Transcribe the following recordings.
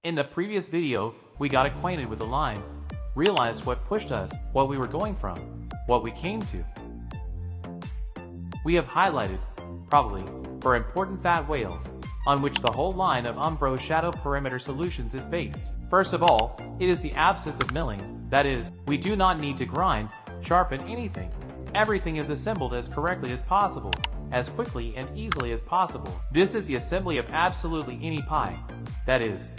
In the previous video, we got acquainted with the line, realized what pushed us, what we were going from, what we came to. We have highlighted, probably, for important fat whales, on which the whole line of Umbra shadow perimeter solutions is based. First of all, it is the absence of milling, that is, we do not need to grind, sharpen anything. Everything is assembled as correctly as possible, as quickly and easily as possible. This is the assembly of absolutely any pie. That is,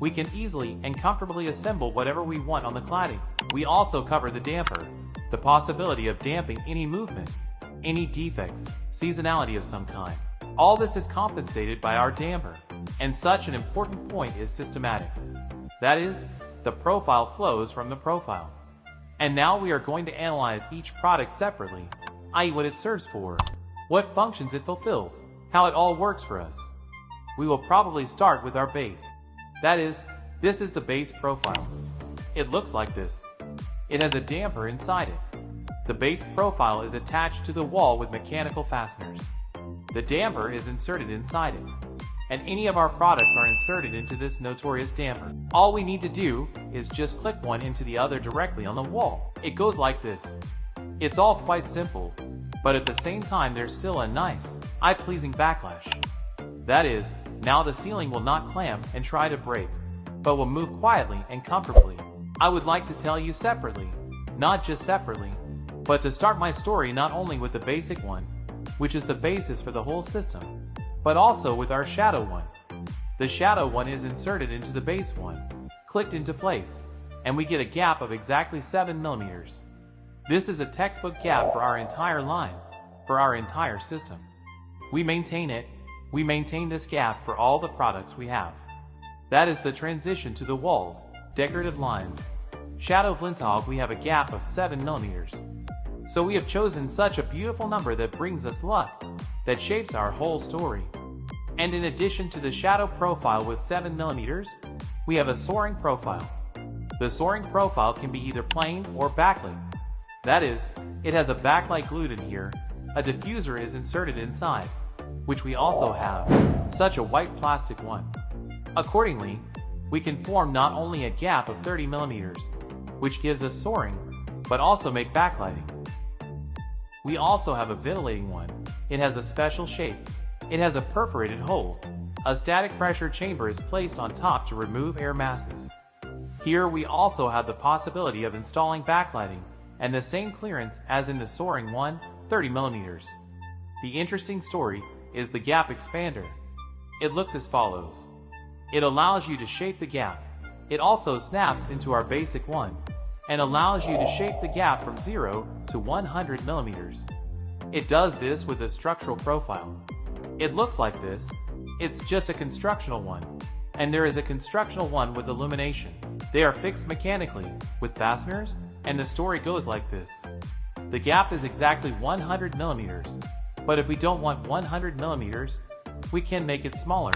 we can easily and comfortably assemble whatever we want on the cladding. We also cover the damper, the possibility of damping any movement, any defects, seasonality of some kind. All this is compensated by our damper, and such an important point is systematic. That is, the profile flows from the profile. And now we are going to analyze each product separately, i.e. what it serves for, what functions it fulfills, how it all works for us. We will probably start with our base. That is, this is the base profile. It looks like this. It has a damper inside it. The base profile is attached to the wall with mechanical fasteners. The damper is inserted inside it, and any of our products are inserted into this notorious damper. All we need to do is just click one into the other directly on the wall. It goes like this. It's all quite simple, but at the same time there's still a nice, eye-pleasing backlash. That is, now the ceiling will not clamp and try to break, but will move quietly and comfortably. I would like to tell you separately, not just separately, but to start my story not only with the basic one, which is the basis for the whole system, but also with our shadow one. The shadow one is inserted into the base one, clicked into place, and we get a gap of exactly 7 millimeters. This is a textbook gap for our entire line, for our entire system. We maintain it. We maintain this gap for all the products we have. That is the transition to the walls, decorative lines. Shadow Flintog, we have a gap of 7 millimeters. So we have chosen such a beautiful number that brings us luck, that shapes our whole story. And in addition to the shadow profile with 7 millimeters, we have a soaring profile. The soaring profile can be either plain or backlit. That is, it has a backlight glued in here, a diffuser is inserted inside, which we also have, such a white plastic one. Accordingly, we can form not only a gap of 30 millimeters, which gives us soaring, but also make backlighting. We also have a ventilating one. It has a special shape. It has a perforated hole. A static pressure chamber is placed on top to remove air masses. Here we also have the possibility of installing backlighting and the same clearance as in the soaring one, 30 millimeters. The interesting story is the gap expander. It looks as follows. It allows you to shape the gap. It also snaps into our basic one and allows you to shape the gap from 0 to 100 millimeters. It does this with a structural profile. It looks like this. It's just a constructional one, and there is a constructional one with illumination. They are fixed mechanically with fasteners, and the story goes like this. The gap is exactly 100 millimeters, but if we don't want 100 millimeters, we can make it smaller,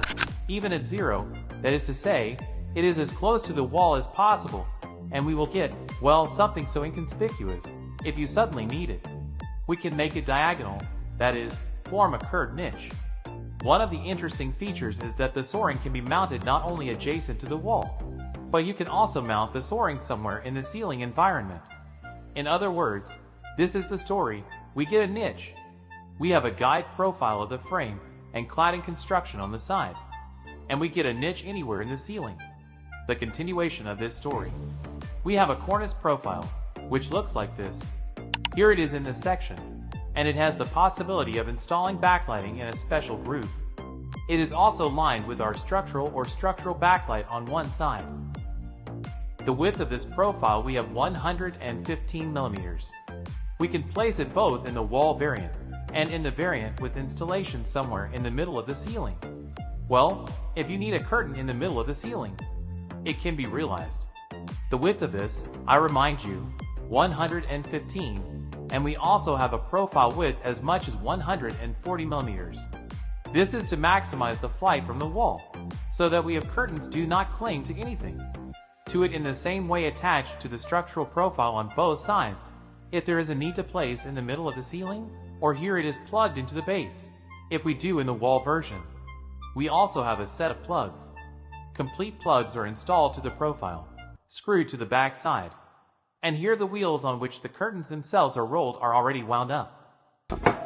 even at 0, that is to say, it is as close to the wall as possible, and we will get, well, something so inconspicuous, if you suddenly need it. We can make it diagonal, that is, form a curved niche. One of the interesting features is that the soaring can be mounted not only adjacent to the wall, but you can also mount the soaring somewhere in the ceiling environment. In other words, this is the story. We get a niche. We have a guide profile of the frame and cladding construction on the side, and we get a niche anywhere in the ceiling. The continuation of this story. We have a cornice profile, which looks like this. Here it is in this section, and it has the possibility of installing backlighting in a special groove. It is also lined with our structural backlight on one side. The width of this profile we have 115 millimeters. We can place it both in the wall variant and in the variant with installation somewhere in the middle of the ceiling. Well, if you need a curtain in the middle of the ceiling, it can be realized. The width of this, I remind you, 115, and we also have a profile width as much as 140 millimeters. This is to maximize the flight from the wall, so that we have curtains do not cling to anything. To it in the same way attached to the structural profile on both sides, if there is a need to place in the middle of the ceiling, or here it is plugged into the base, if we do in the wall version. We also have a set of plugs. complete plugs are installed to the profile, screwed to the back side. And here the wheels on which the curtains themselves are rolled are already wound up.